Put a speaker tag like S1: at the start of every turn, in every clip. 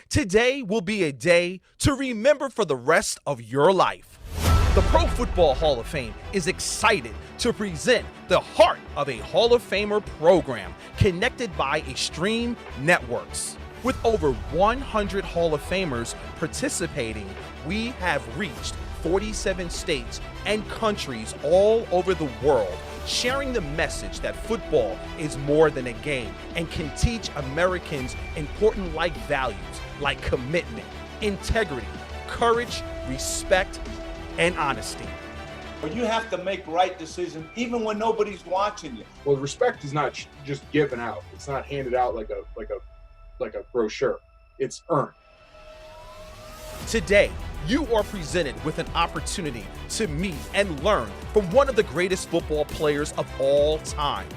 S1: Today will be a day to remember for the rest of your life. The Pro Football Hall of Fame is excited to present the Heart of a Hall of Famer program connected by Extreme Networks. With over 100 Hall of Famers participating, we have reached 47 states and countries all over the world, sharing the message that football is more than a game and can teach Americans important life values like commitment, integrity, courage, respect, and honesty.
S2: You have to make right decisions even when nobody's watching you.
S3: Well, respect is not just given out. It's not handed out like a brochure. It's earned.
S1: Today, you are presented with an opportunity to meet and learn from one of the greatest football players of all time.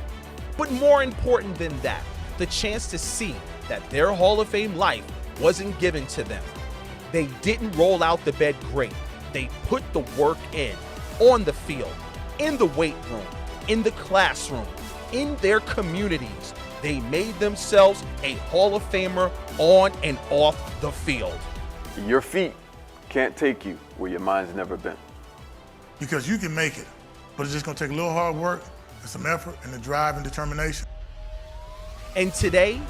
S1: But more important than that, the chance to see that their Hall of Fame life wasn't given to them. They didn't roll out the bed great. They put the work in, on the field, in the weight room, in the classroom, in their communities. They made themselves a Hall of Famer on and off the field.
S4: Your feet can't take you where your mind's never been.
S5: Because you can make it, but it's just gonna take a little hard work and some effort and the drive and determination.
S1: And today,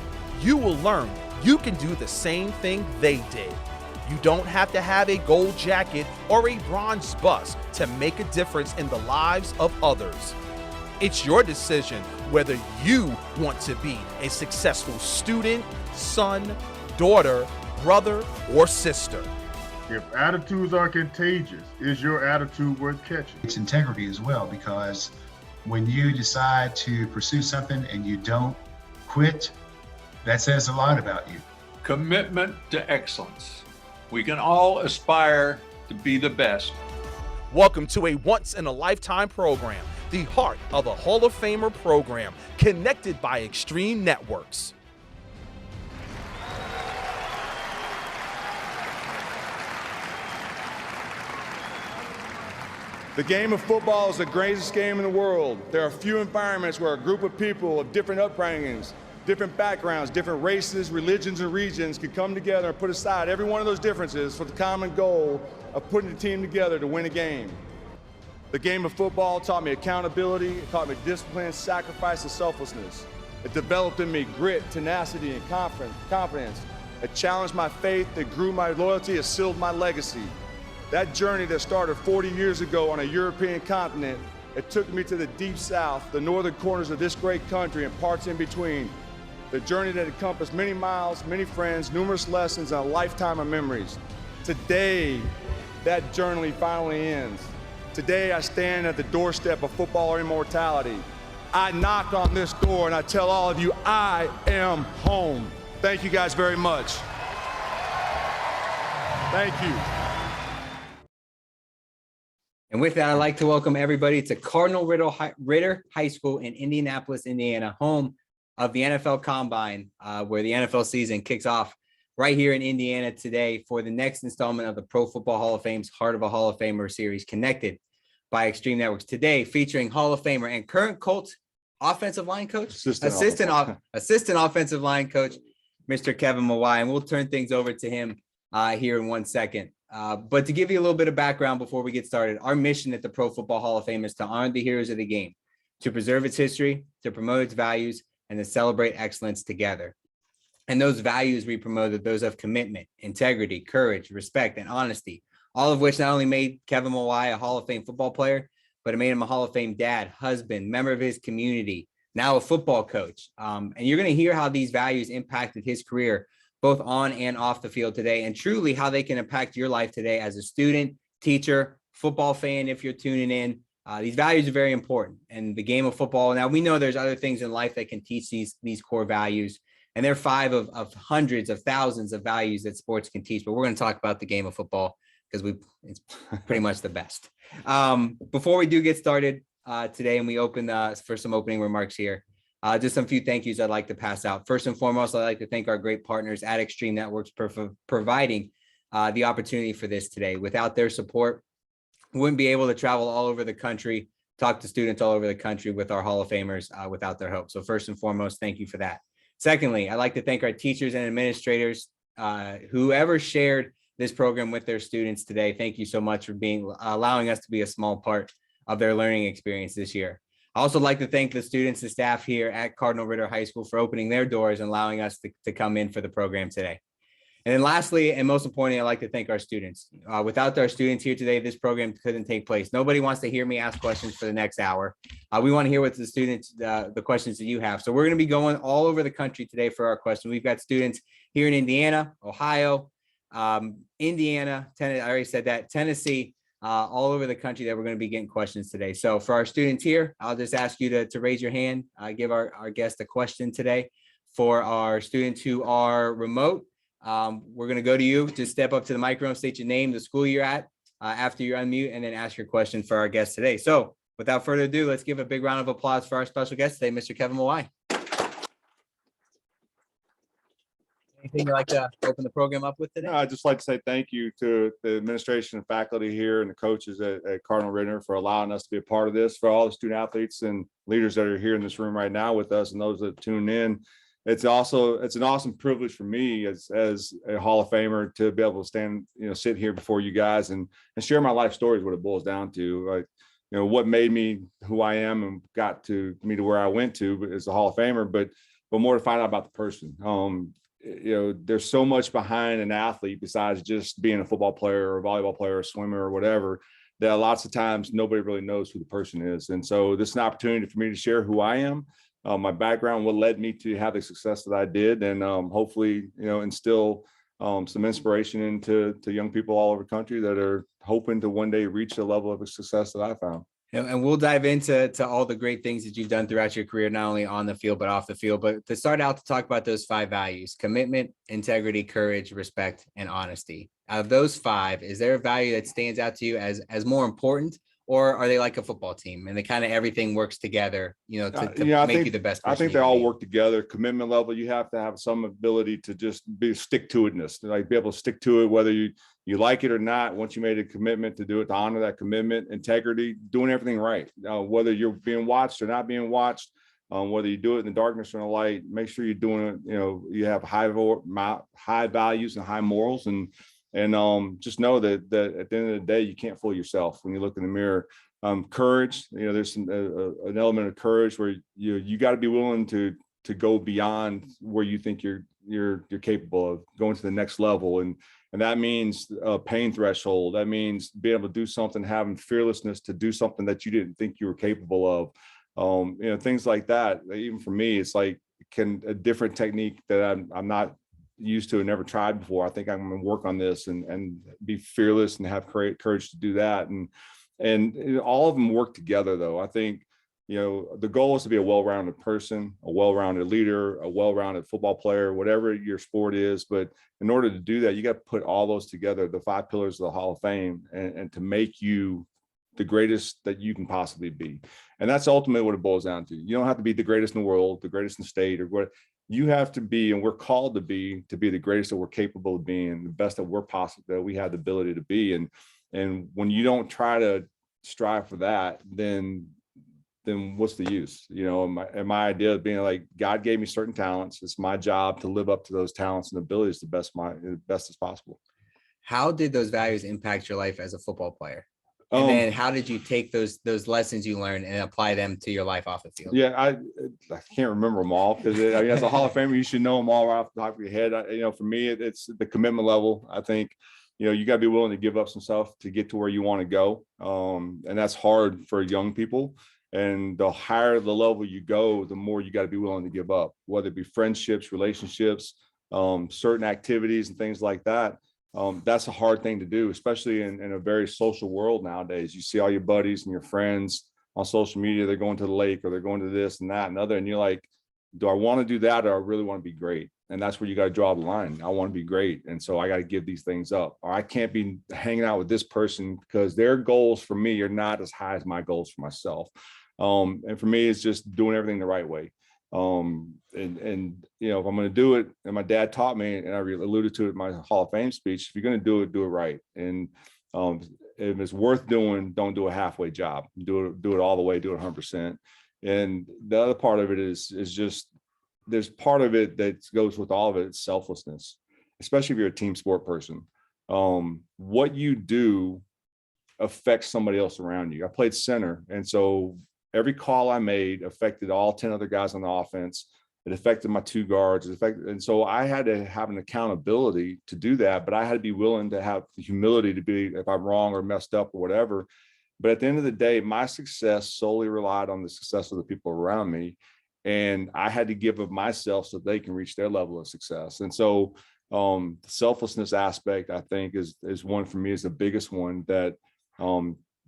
S1: you will learn you can do the same thing they did. You don't have to have a gold jacket or a bronze bust to make a difference in the lives of others. It's your decision whether you want to be a successful student, son, daughter, brother, or sister.
S6: If attitudes are contagious, is your attitude worth catching?
S7: It's integrity as well, because when you decide to pursue something and you don't quit, that says a lot about you.
S8: Commitment to excellence. We can all aspire to be the best.
S1: Welcome to a once-in-a-lifetime program, the Heart of a Hall of Famer program, connected by Extreme Networks.
S9: The game of football is the greatest game in the world. There are few environments where a group of people of different upbringings, different backgrounds, different races, religions, and regions can come together and put aside every one of those differences for the common goal of putting the team together to win a game. The game of football taught me accountability, it taught me discipline, sacrifice, and selflessness. It developed in me grit, tenacity, and confidence. It challenged my faith, it grew my loyalty, it sealed my legacy. That journey that started 40 years ago on a European continent, it took me to the deep south, the northern corners of this great country and parts in between. The journey that encompassed many miles, many friends, numerous lessons, and a lifetime of memories. Today, that journey finally ends. Today, I stand at the doorstep of football immortality. I knock on this door and I tell all of you, I am home. Thank you guys very much. Thank you.
S10: And with that, I'd like to welcome everybody to Cardinal Ritter High School in Indianapolis, Indiana, home of the NFL Combine, where the NFL season kicks off right here in Indiana today for the next installment of the Pro Football Hall of Fame's Heart of a Hall of Famer series, connected by Extreme Networks. Today, featuring Hall of Famer and current Colts offensive line coach, assistant offensive line coach, Mr. Kevin Mawae. And we'll turn things over to him here in 1 second. But to give you a little bit of background before we get started, our mission at the Pro Football Hall of Fame is to honor the heroes of the game, to preserve its history, to promote its values, and to celebrate excellence together. And those values we promoted, those of commitment, integrity, courage, respect, and honesty, all of which not only made Kevin Mawae a Hall of Fame football player, but it made him a Hall of Fame dad, husband, member of his community, now a football coach. And you're going to hear how these values impacted his career, both on and off the field today, and truly how they can impact your life today as a student, teacher, football fan, if you're tuning in. These values are very important. And the game of football, now we know there's other things in life that can teach these core values. And they're 5 of hundreds of thousands of values that sports can teach. But we're going to talk about the game of football because it's pretty much the best. Before we do get started today and we open for some opening remarks here, just some few thank yous I'd like to pass out. First and foremost, I'd like to thank our great partners at Extreme Networks for providing the opportunity for this today. Without their support, we wouldn't be able to travel all over the country, talk to students all over the country with our Hall of Famers without their help. So first and foremost, thank you for that. Secondly, I'd like to thank our teachers and administrators whoever shared this program with their students today, thank you so much for allowing us to be a small part of their learning experience this year. I also like to thank the students and staff here at Cardinal Ritter High School for opening their doors and allowing us to come in for the program today. And then lastly, and most importantly, I'd like to thank our students. Without our students here today, this program couldn't take place. Nobody wants to hear me ask questions for the next hour. We want to hear what the students, the questions that you have. So we're going to be going all over the country today for our questions. We've got students here in Indiana, Ohio, Indiana, Tennessee, I already said that, Tennessee, all over the country that we're going to be getting questions today. So for our students here, I'll just ask you to raise your hand, give our guest a question today. For our students who are remote, we're going to go to you. Just step up to the microphone, state your name, the school you're at, after you unmute, and then ask your question for our guest today. So without further ado, let's give a big round of applause for our special guest today, Mr. Kevin Mawae. Anything you'd like to open the program up with today?
S9: No, I'd just like to say thank you to the administration and faculty here and the coaches at Cardinal Ritter for allowing us to be a part of this, for all the student athletes and leaders that are here in this room right now with us and those that tune in. It's an awesome privilege for me as a Hall of Famer to be able to stand, sit here before you guys and share my life story is what it boils down to. Like, what made me who I am and got me to where I went to as a Hall of Famer, but more to find out about the person. There's so much behind an athlete besides just being a football player or a volleyball player or a swimmer or whatever, that lots of times nobody really knows who the person is. And so this is an opportunity for me to share who I am, my background, what led me to have the success that I did, and hopefully, instill some inspiration into young people all over the country that are hoping to one day reach the level of success that I found.
S10: And we'll dive into all the great things that you've done throughout your career, not only on the field, but off the field. But to start out, to talk about those 5 values: commitment, integrity, courage, respect, and honesty. Out of those 5, is there a value that stands out to you as more important, or are they like a football team and they kind of everything works together, to make you the best person?
S9: I think they all work together. Commitment level, you have to have some ability to just stick to itness, like be able to stick to it, whether you like it or not. Once you made a commitment to do it, to honor that commitment. Integrity, doing everything right, whether you're being watched or not being watched, whether you do it in the darkness or in the light. Make sure you're doing it. You have high values and high morals, and just know that at the end of the day, you can't fool yourself when you look in the mirror. Courage, there's an element of courage where you got to be willing to go beyond where you think you're capable of, going to the next level, and that means a pain threshold. That means being able to do something, having fearlessness to do something that you didn't think you were capable of. Things like that. Even for me, it's like a different technique that I'm not used to and never tried before. I think I'm going to work on this and be fearless and have courage to do that. And all of them work together, though. I think, the goal is to be a well-rounded person, a well-rounded leader, a well-rounded football player, whatever your sport is. But in order to do that, you got to put all those together, the 5 pillars of the Hall of Fame, and to make you the greatest that you can possibly be. And that's ultimately what it boils down to. You don't have to be the greatest in the world, the greatest in the state, or what. You have to be, and we're called to be the greatest that we're capable of being, the best that we're possible, that we have the ability to be. And when you don't try to strive for that, then what's the use? My idea of being like, God gave me certain talents. It's my job to live up to those talents and abilities the best as possible.
S10: How did those values impact your life as a football player? And then how did you take those lessons you learned and apply them to your life off the field?
S9: Yeah, I can't remember them all, because as a Hall of Famer, you should know them all right off the top of your head. For me, it's the commitment level. I think, you got to be willing to give up some stuff to get to where you want to go. And that's hard for young people. And the higher the level you go, the more you got to be willing to give up, whether it be friendships, relationships, certain activities and things like that. That's a hard thing to do, especially in a very social world nowadays. You see all your buddies and your friends on social media, they're going to the lake or they're going to this and that and other. And you're like, do I want to do that, or I really want to be great? And that's where you got to draw the line. I want to be great. And so I got to give these things up, or I can't be hanging out with this person because their goals for me are not as high as my goals for myself. And for me, it's just doing everything the right way. If I'm going to do it, and my dad taught me, and I alluded to it in my Hall of Fame speech, if you're going to do it right. And if it's worth doing, don't do a halfway job. Do it all the way. Do it 100%. And the other part of it is just, there's part of it that goes with all of it. It's selflessness. especially if you're a team sport person. What you do affects somebody else around you. I played center, and so every call I made affected all 10 other guys on the offense. It affected my 2 guards. And so I had to have an accountability to do that, but I had to be willing to have the humility to be, if I'm wrong or messed up or whatever. But at the end of the day, my success solely relied on the success of the people around me. And I had to give of myself so they can reach their level of success. And so the selflessness aspect, I think, is one for me, is the biggest one, that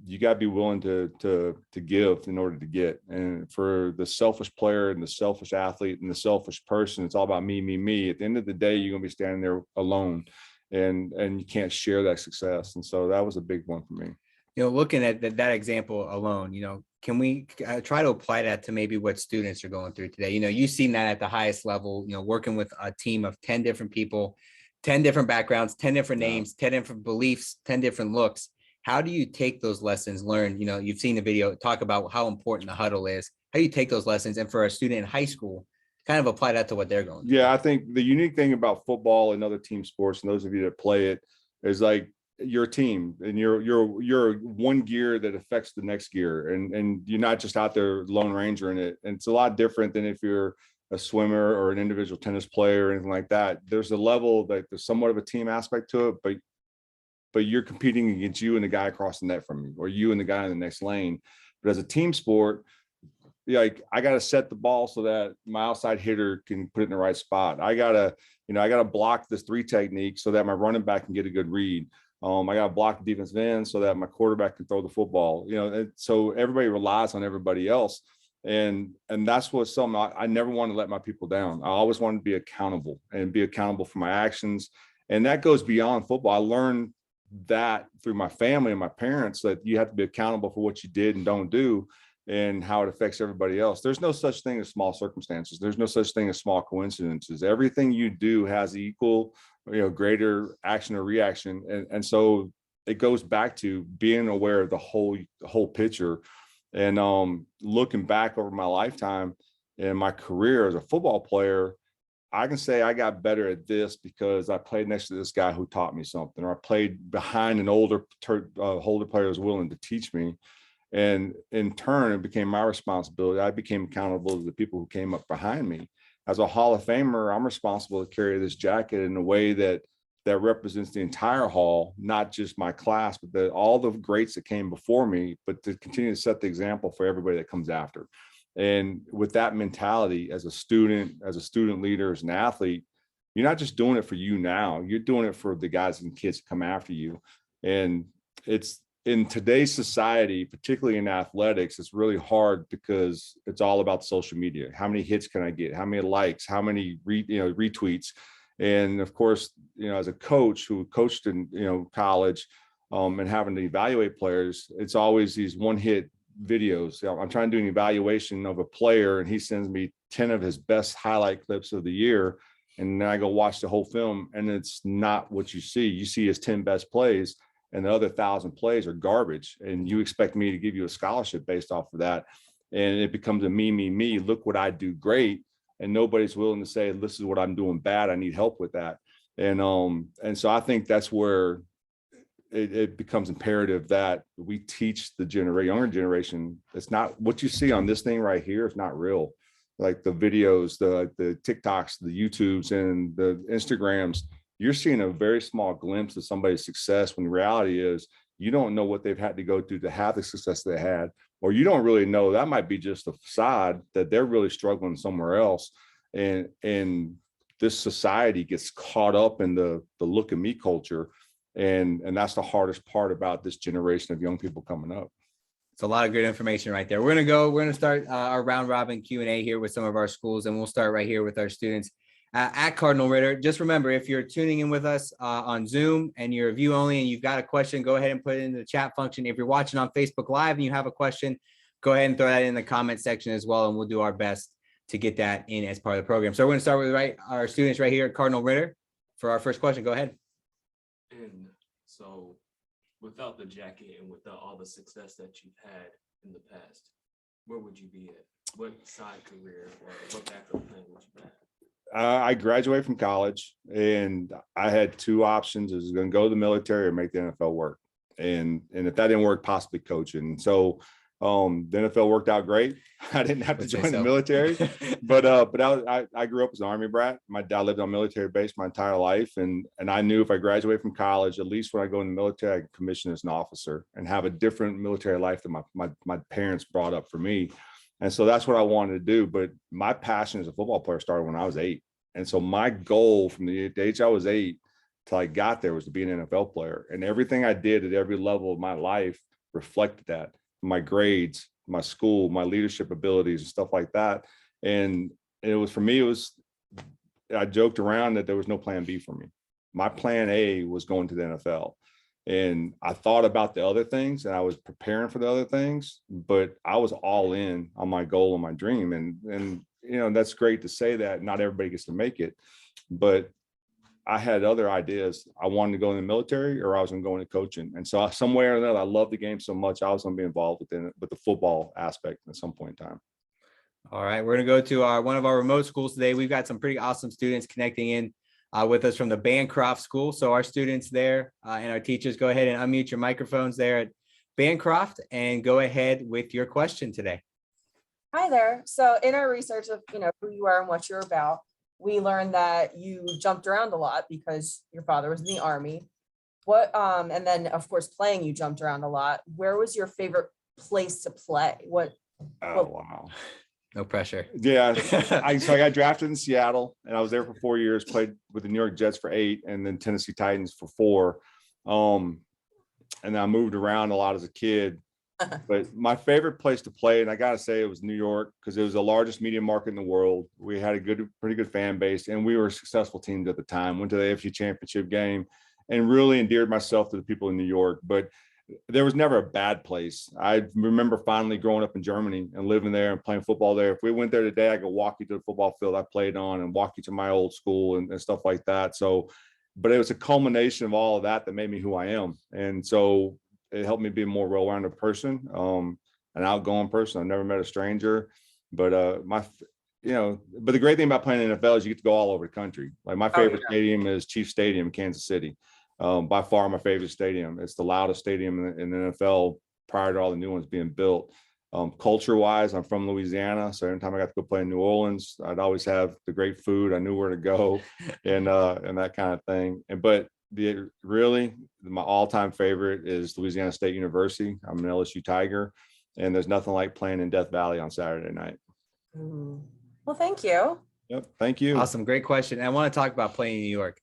S9: you got to be willing to give in order to get. And for the selfish player and the selfish athlete and the selfish person, it's all about me, me, me. At the end of the day, you're going to be standing there alone, and you can't share that success. And so that was a big one for me.
S10: Looking at that example alone, can we try to apply that to maybe what students are going through today? You've seen that at the highest level, working with a team of 10 different people, 10 different backgrounds, 10 different names, 10 different beliefs, 10 different looks. How do you take those lessons learned? You've seen the video talk about how important the huddle is. How do you take those lessons, and for a student in high school, kind of apply that to what they're going through?
S9: Yeah, I think the unique thing about football and other team sports, and those of you that play it, is like you're a team, and you're one gear that affects the next gear, and you're not just out there lone ranger in it. And it's a lot different than if you're a swimmer or an individual tennis player or anything like that. There's a level that there's somewhat of a team aspect to it, but you're competing against you and the guy across the net from you, or you and the guy in the next lane. But as a team sport, like, I got to set the ball so that my outside hitter can put it in the right spot. I got to block this 3 technique so that my running back can get a good read. I got to block the defensive end so that my quarterback can throw the football. And so everybody relies on everybody else. And that's what I never want to let my people down. I always want to be accountable for my actions. And that goes beyond football. I learned that through my family and my parents, that you have to be accountable for what you did and don't do, and how it affects everybody else. There's no such thing as small circumstances. There's no such thing as small coincidences. Everything you do has equal, greater action or reaction. And so it goes back to being aware of the whole picture. And looking back over my lifetime and my career as a football player, I can say I got better at this because I played next to this guy who taught me something, or I played behind an older player who was willing to teach me. And in turn, it became my responsibility. I became accountable to the people who came up behind me. As a Hall of Famer, I'm responsible to carry this jacket in a way that represents the entire Hall, not just my class, but all the greats that came before me, but to continue to set the example for everybody that comes after. And with that mentality, as a student leader, as an athlete, you're not just doing it for you now, you're doing it for the guys and kids that come after you. And it's, in today's society, particularly in athletics, it's really hard because it's all about social media. How many hits can I get? How many likes? How many retweets? And of course, as a coach who coached in college, and having to evaluate players, it's always these one-hit videos. I'm trying to do an evaluation of a player, and he sends me 10 of his best highlight clips of the year, and then I go watch the whole film, and it's not what you see. You see his 10 best plays, and the other 1,000 plays are garbage. And you expect me to give you a scholarship based off of that. And it becomes a me, look what I do great. And nobody's willing to say, this is what I'm doing bad. I need help with that. And so I think that's where it becomes imperative that we teach the younger generation. It's not what you see on this thing right here. It's not real. Like the videos, the TikToks, the YouTubes, and the Instagrams, you're seeing a very small glimpse of somebody's success, when the reality is you don't know what they've had to go through to have the success they had, or you don't really know. That might be just a facade, that they're really struggling somewhere else. And this society gets caught up in the look at me culture. And that's the hardest part about this generation of young people coming up.
S10: It's a lot of good information right there. We're going to start our round robin Q&A here with some of our schools, and we'll start right here with our students at Cardinal Ritter. Just remember, if you're tuning in with us on Zoom and you're view only and you've got a question, go ahead and put it in the chat function. If you're watching on Facebook Live and you have a question, go ahead and throw that in the comment section as well, and we'll do our best to get that in as part of the program. So we're going to start with our students right here at Cardinal Ritter for our first question. Go ahead.
S11: And so, without the jacket and without all the success that you've had in the past, where would you be at? What side career or what backup plan would you have?
S9: I graduated from college and I had two options. I was going to go to the military or make the NFL work. And if that didn't work, possibly coaching. So the NFL worked out great. I didn't have to join the military, but I grew up as an Army brat. My dad lived on a military base my entire life. And I knew if I graduated from college, at least when I go in the military, I could commission as an officer and have a different military life than my parents brought up for me. And so that's what I wanted to do. But my passion as a football player started when I was 8. And so my goal from the age I was 8 till I got there was to be an NFL player. And everything I did at every level of my life reflected that. My grades, my school, my leadership abilities and stuff like that. And it was, for me, I joked around that there was no plan B for me. My plan A was going to the NFL. And I thought about the other things and I was preparing for the other things, but I was all in on my goal and my dream. And that's great to say that not everybody gets to make it, but I had other ideas. I wanted to go in the military or I was going to go into coaching. And so somewhere or another, I love the game so much. I was going to be involved with the football aspect at some point in time.
S10: All right. We're going to go to one of our remote schools today. We've got some pretty awesome students connecting in with us from the Bancroft School. So our students there and our teachers, go ahead and unmute your microphones there at Bancroft and go ahead with your question today.
S12: Hi there. So in our research of, who you are and what you're about, we learned that you jumped around a lot because your father was in the Army. And then of course, playing, you jumped around a lot. Where was your favorite place to play?
S9: Wow.
S10: No pressure.
S9: Yeah. So I got drafted in Seattle and I was there for 4 years, played with the New York Jets for 8 and then Tennessee Titans for 4. And then I moved around a lot as a kid. But my favorite place to play, and I got to say it was New York because it was the largest media market in the world. We had a pretty good fan base, and we were successful teams at the time. Went to the AFC Championship game and really endeared myself to the people in New York. But there was never a bad place. I remember finally growing up in Germany and living there and playing football there. If we went there today, I could walk you to the football field I played on and walk you to my old school and stuff like that. So, but it was a culmination of all of that made me who I am. And so it helped me be a more well-rounded person, an outgoing person. I've never met a stranger, but but the great thing about playing in the NFL is you get to go all over the country. Like my favorite stadium is Chiefs Stadium, Kansas City. By far my favorite stadium. It's the loudest stadium in the NFL prior to all the new ones being built. Culture-wise, I'm from Louisiana, so every time I got to go play in New Orleans, I'd always have the great food. I knew where to go, and that kind of thing. But my all-time favorite is Louisiana State University. I'm an LSU Tiger, and there's nothing like playing in Death Valley on Saturday night.
S12: Well, thank you.
S9: Yep, thank you.
S10: Awesome, great question. And I want to talk about playing in New York.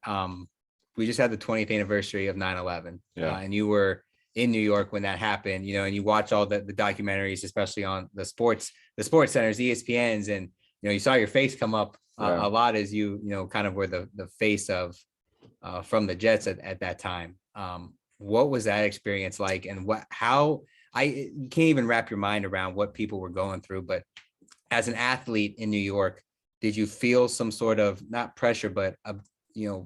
S10: We just had the 20th anniversary of 9/11, and you were in New York when that happened. And you watch all the documentaries, especially on the sports centers, ESPNs, and you saw your face come up a lot as you kind of were the face of from the Jets at that time. What was that experience like, and you can't even wrap your mind around what people were going through, but as an athlete in New York, did you feel some sort of, not pressure, but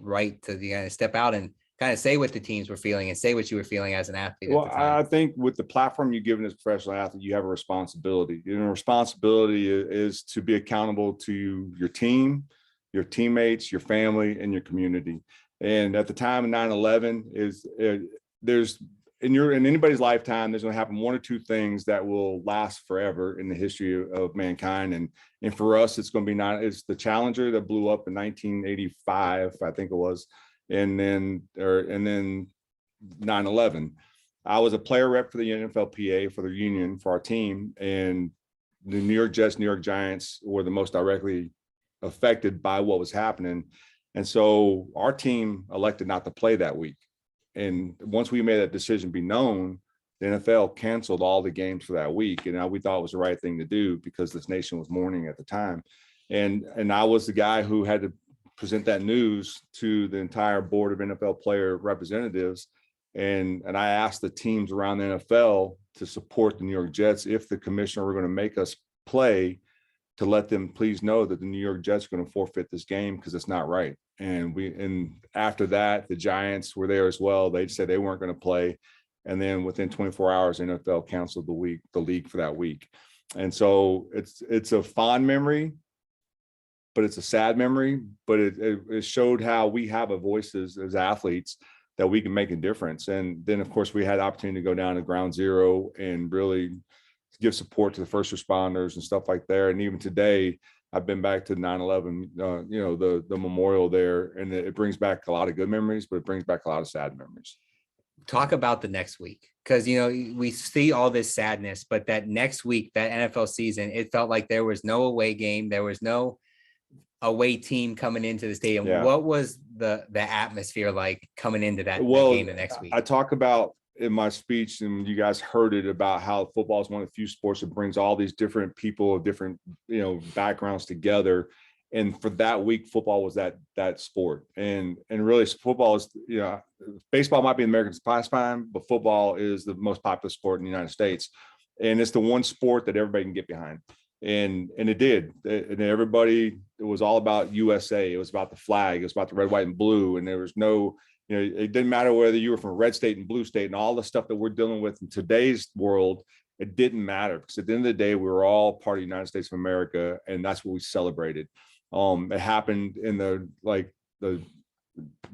S10: right to step out and kind of say what the teams were feeling and say what you were feeling as an athlete?
S9: Well, I think with the platform you're given as a professional athlete, you have a responsibility. Responsibility is to be accountable to your team, your teammates, your family, and your community. And at the time of 9/11 there's in anybody's lifetime, there's going to happen one or two things that will last forever in the history of mankind. And for us, it's going to be it's the Challenger that blew up in 1985, I think it was. And then 9/11. I was a player rep for the NFLPA for the union for our team, and the New York Jets, New York Giants were the most directly affected by what was happening. And so our team elected not to play that week. And once we made that decision be known, the NFL canceled all the games for that week. And we thought it was the right thing to do because this nation was mourning at the time. And I was the guy who had to present that news to the entire board of NFL player representatives. And I asked the teams around the NFL to support the New York Jets if the commissioner were going to make us play, to let them please know that the New York Jets are going to forfeit this game because it's not right. And after that, the Giants were there as well. They said they weren't going to play. And then within 24 hours, the NFL canceled the league for that week. And so it's a fond memory, but it's a sad memory, but it showed how we have a voice as athletes that we can make a difference. And then of course we had the opportunity to go down to ground zero and really give support to the first responders and stuff like that. And even today, I've been back to 9/11, the memorial there, and it brings back a lot of good memories, but it brings back a lot of sad memories.
S10: Talk about the next week, because we see all this sadness, but that next week, that NFL season, it felt like there was no away game, there was no away team coming into the stadium.
S9: Yeah.
S10: What was the atmosphere like coming into that game the next week?
S9: I talk about in my speech, and you guys heard it, about how football is one of the few sports that brings all these different people of different backgrounds together. And for that week, football was that sport. And really, football is, baseball might be an American pastime, but football is the most popular sport in the United States. And it's the one sport that everybody can get behind. And it did. And everybody, it was all about USA. It was about the flag. It was about the red, white, and blue. And there was no, it didn't matter whether you were from red state and blue state and all the stuff that we're dealing with in today's world. It didn't matter, because at the end of the day, we were all part of the United States of America, and that's what we celebrated. It happened in the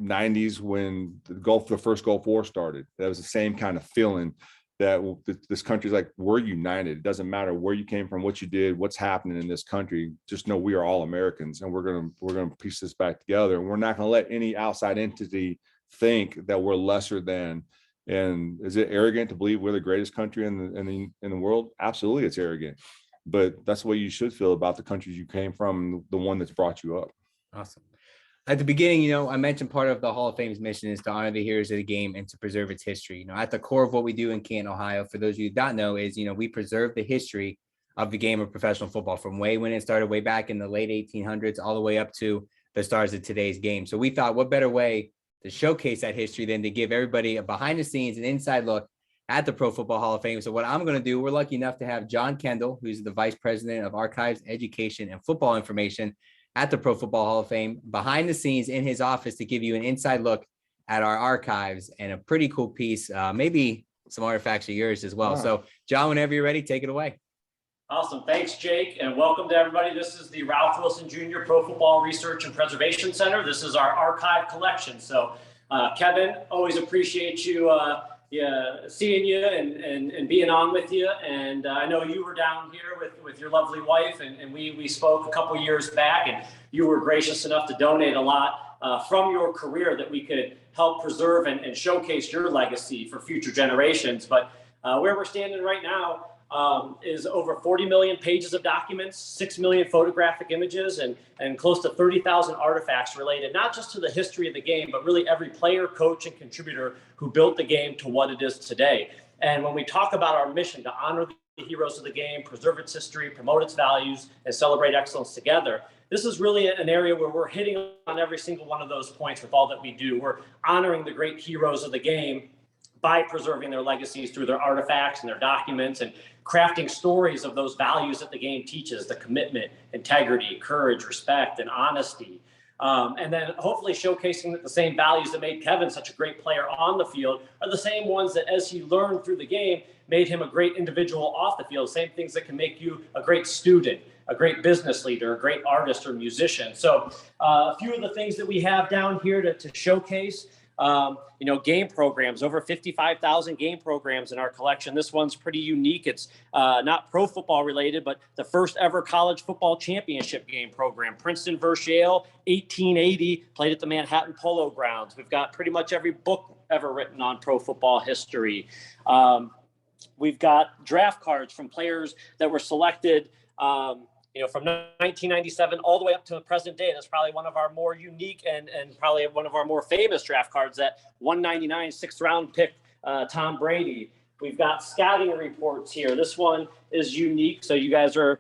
S9: 90s when the first Gulf War started. That was the same kind of feeling, that this country's like, we're united. It doesn't matter where you came from, what you did, what's happening in this country. Just know we are all Americans, and we're gonna piece this back together. And we're not gonna let any outside entity think that we're lesser than. And is it arrogant to believe we're the greatest country in the world? Absolutely, it's arrogant. But that's the way you should feel about the countries you came from, the one that's brought you up.
S10: Awesome. At the beginning, I mentioned part of the Hall of Fame's mission is to honor the heroes of the game and to preserve its history. At the core of what we do in Canton, Ohio, for those of you who don't know, is, we preserve the history of the game of professional football from way when it started, way back in the late 1800s, all the way up to the stars of today's game. So we thought, what better way to showcase that history than to give everybody a behind the scenes and inside look at the Pro Football Hall of Fame. So what I'm going to do, we're lucky enough to have John Kendall, who's the Vice President of Archives, Education, and Football Information at the Pro Football Hall of Fame, behind the scenes in his office, to give you an inside look at our archives and a pretty cool piece, maybe some artifacts of yours as well. Wow. So John, whenever you're ready, take it away.
S13: Awesome. Thanks, Jake, and welcome to everybody. This is the Ralph Wilson Jr. Pro Football Research and Preservation Center. This is our archive collection. So Kevin, always appreciate you seeing you and being on with you. And I know you were down here with your lovely wife, and we spoke a couple years back, and you were gracious enough to donate a lot from your career that we could help preserve and showcase your legacy for future generations. But where we're standing right now is over 40 million pages of documents, 6 million photographic images, and close to 30,000 artifacts related not just to the history of the game, but really every player, coach, and contributor who built the game to what it is today. And when we talk about our mission to honor the heroes of the game, preserve its history, promote its values, and celebrate excellence together, this is really an area where we're hitting on every single one of those points with all that we do. We're honoring the great heroes of the game by preserving their legacies through their artifacts and their documents, and crafting stories of those values that the game teaches: the commitment, integrity, courage, respect, and honesty. And then hopefully showcasing that the same values that made Kevin such a great player on the field are the same ones that, as he learned through the game, made him a great individual off the field. Same things that can make you a great student, a great business leader, a great artist or musician. So a few of the things that we have down here to showcase, game programs, over 55,000 game programs in our collection. This one's pretty unique. It's not pro football related, but the first ever college football championship game program. Princeton versus Yale, 1880, played at the Manhattan Polo Grounds. We've got pretty much every book ever written on pro football history. We've got draft cards from players that were selected from 1997 all the way up to the present day. That's probably one of our more unique and probably one of our more famous draft cards, that 199 sixth round pick, Tom Brady. We've got scouting reports here. This one is unique. So you guys are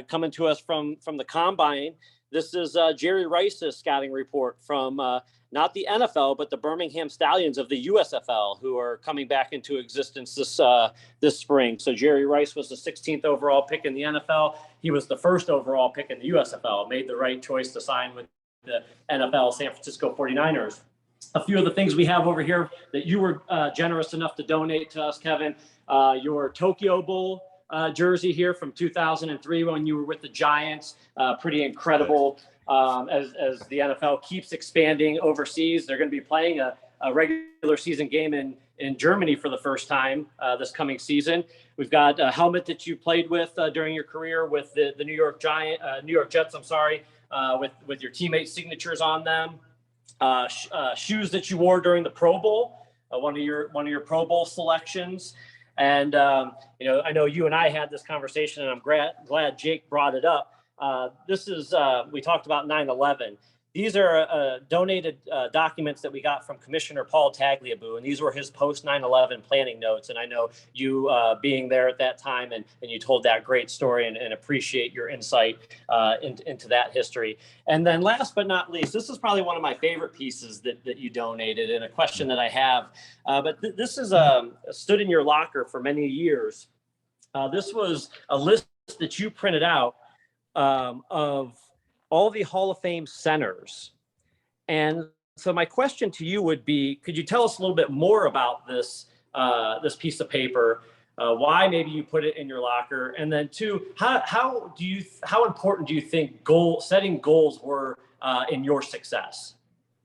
S13: coming to us from the Combine. This is Jerry Rice's scouting report from not the NFL, but the Birmingham Stallions of the USFL, who are coming back into existence this spring. So Jerry Rice was the 16th overall pick in the NFL. He was the first overall pick in the USFL, made the right choice to sign with the NFL, San Francisco 49ers. A few of the things we have over here that you were generous enough to donate to us, Kevin, your Tokyo Bowl jersey here from 2003 when you were with the Giants. Pretty incredible as the NFL keeps expanding overseas. They're going to be playing a regular season game in Germany for the first time this coming season. We've got a helmet that you played with during your career with the New York Jets. With your teammates' signatures on them. Shoes that you wore during the Pro Bowl, one of your Pro Bowl selections. And I know you and I had this conversation, and I'm glad Jake brought it up. We talked about 9/11. These are donated documents that we got from Commissioner Paul Tagliabue, and these were his post 9/11 planning notes. And I know you being there at that time, and you told that great story, and appreciate your insight into that history. And then last but not least, this is probably one of my favorite pieces that you donated, and a question that I have. But this is stood in your locker for many years. This was a list that you printed out of all the Hall of Fame centers. And so my question to you would be, could you tell us a little bit more about this piece of paper, why maybe you put it in your locker? And then two, how important do you think setting goals were in your success?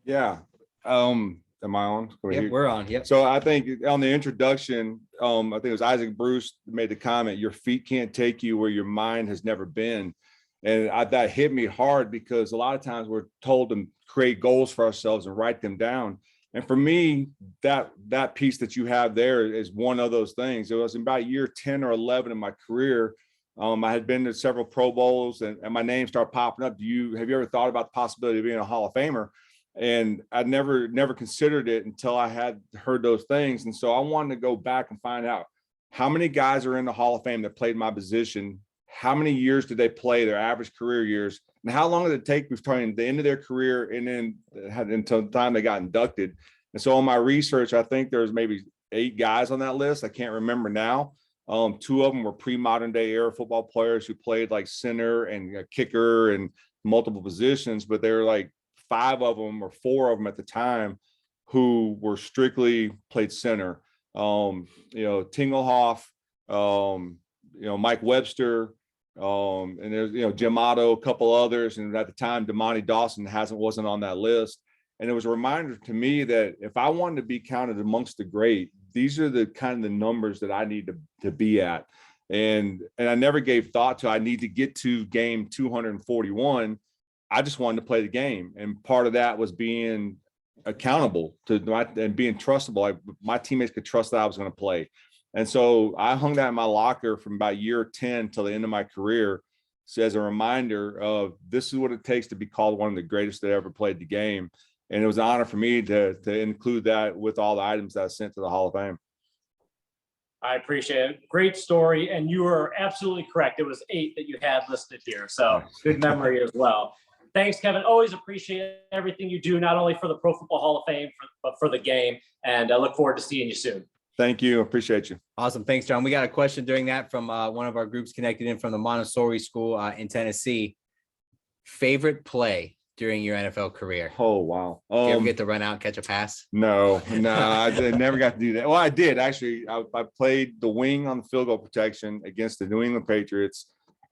S9: Yeah. Am I on?
S10: Yep, we're on. Yep.
S9: So I think on the introduction, I think it was Isaac Bruce made the comment, your feet can't take you where your mind has never been. And that hit me hard, because a lot of times we're told to create goals for ourselves and write them down. And for me, that piece that you have there is one of those things. It was about year 10 or 11 in my career. I had been to several Pro Bowls, and my name started popping up. Have you ever thought about the possibility of being a Hall of Famer? And I never considered it until I had heard those things. And so I wanted to go back and find out how many guys are in the Hall of Fame that played my position. How many years did they play, their average career years, and how long did it take between the end of their career and then until the time they got inducted? And so on my research, I think there's maybe 8 guys on that list. I can't remember now. 2 of them were pre-modern day era football players who played like center and a kicker and multiple positions, but there were like 5 of them or 4 of them at the time who were strictly played center. Tingelhoff, Mike Webster, and there's Jim Otto, a couple others, and at the time Damani Dawson wasn't on that list. And it was a reminder to me that if I wanted to be counted amongst the great, these are the kind of the numbers that I need to be at. And I never gave thought to I need to get to game 241. I just wanted to play the game, and part of that was being accountable and being trustable. My teammates could trust that I was going to play. And so I hung that in my locker from about year 10 till the end of my career, so as a reminder of this is what it takes to be called one of the greatest that ever played the game. And it was an honor for me to include that with all the items that I sent to the Hall of Fame.
S13: I appreciate it. Great story. And you were absolutely correct. It was 8 that you had listed here. So good memory as well. Thanks, Kevin. Always appreciate everything you do, not only for the Pro Football Hall of Fame, but for the game. And I look forward to seeing you soon.
S9: Thank you. Appreciate you.
S10: Awesome. Thanks, John. We got a question during that from one of our groups connected in from the Montessori School in Tennessee. Favorite play during your NFL career?
S9: Oh, wow.
S10: Did you ever get to run out and catch a pass?
S9: No, I never got to do that. Well, I did actually. I played the wing on the field goal protection against the New England Patriots,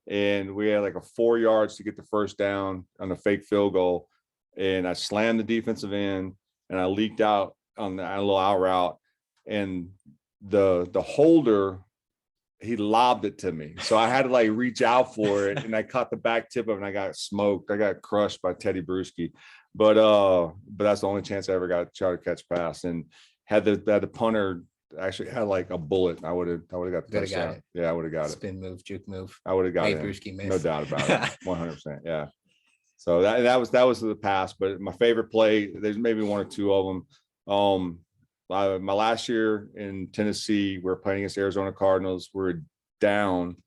S9: and we had like 4 yards to get the first down on a fake field goal, and I slammed the defensive end, and I leaked out on the little out route, and the holder, he lobbed it to me. So I had to like reach out for it, and I caught the back tip of it, and I got smoked. I got crushed by Teddy Bruschi. But that's the only chance I ever got to try to catch a pass. And had the punter actually had like a bullet, I would have got the touchdown. Yeah, I would have got it.
S10: Spin move, juke move.
S9: I would have got it. No doubt about it. 100%. Yeah. So that was the pass. But my favorite play, there's maybe 1 or 2 of them. My last year in Tennessee, we were playing against Arizona Cardinals. We were down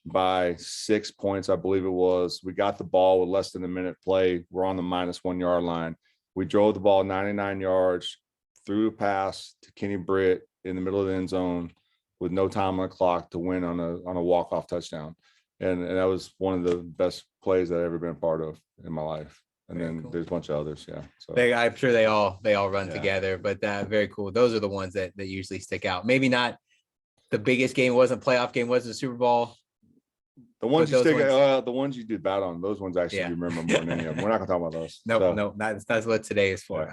S9: by 6 points, I believe it was. We got the ball with less than a minute play. We're on the -1 yard line. We drove the ball 99 yards, threw a pass to Kenny Britt in the middle of the end zone with no time on the clock to win on a walk-off touchdown. And that was one of the best plays I've ever been a part of in my life. And very then cool. There's a bunch of others. Yeah. So
S10: I'm sure they all run together, but very cool. Those are the ones that usually stick out. Maybe not the biggest game, wasn't a playoff game, wasn't a Super Bowl.
S9: The ones
S10: But
S9: you
S10: those
S9: stick,
S10: ones-
S9: the ones you did bad on, those ones actually
S10: Yeah.
S9: remember more than any of them. We're not gonna talk about those.
S10: Nope,
S9: So,
S10: nope, that's what today is for.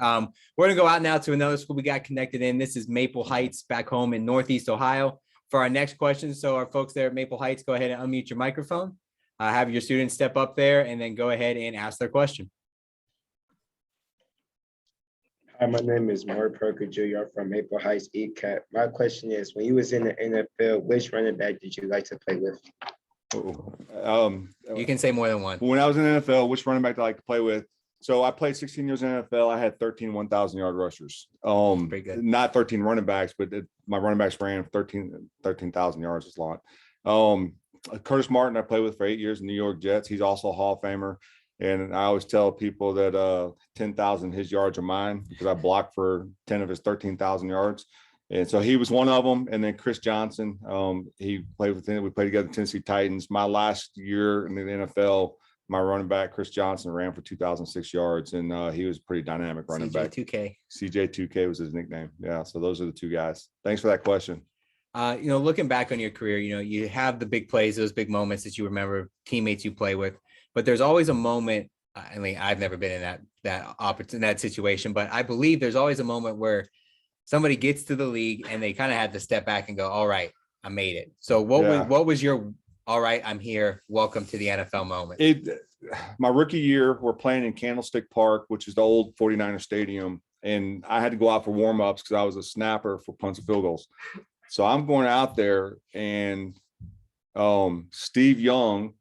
S10: We're gonna go out now to another school we got connected in. This is Maple Heights back home in Northeast Ohio for our next question. So our folks there at Maple Heights, go ahead and unmute your microphone. Have your students step up there and then go ahead and ask their question.
S14: Hi, my name is Mark Parker Jr. I'm from Maple Heights ECAT. My question is, when you was in the NFL, which running back did you like to play with?
S10: You can say more than one.
S9: When I was in the NFL, which running back did I like to play with? So I played 16 years in the NFL. I had 13 1,000-yard rushers. Not 13 running backs, but my running backs ran 13,000 yards is a lot. Curtis Martin, I played with for 8 years in New York Jets. He's also a Hall of Famer. And I always tell people that 10,000 his yards are mine because I blocked for 10 of his 13,000 yards. And so he was one of them. And then Chris Johnson, he played with him. We played together in Tennessee Titans. My last year in the NFL, my running back, Chris Johnson, ran for 2,006 yards. And he was a pretty dynamic running back.
S10: CJ2K.
S9: CJ2K was his nickname. Yeah. So those are the two guys. Thanks for that question.
S10: Looking back on your career, you have the big plays, those big moments that you remember, teammates you play with. But there's always a moment. I mean, I've never been in that situation, but I believe there's always a moment where somebody gets to the league and they kind of have to step back and go, "All right, I made it." So what was your "All right, I'm here, welcome to the NFL" moment?
S9: My rookie year, we're playing in Candlestick Park, which is the old 49er stadium, and I had to go out for warm-ups because I was a snapper for punts and field goals. So I'm going out there, and Steve Young,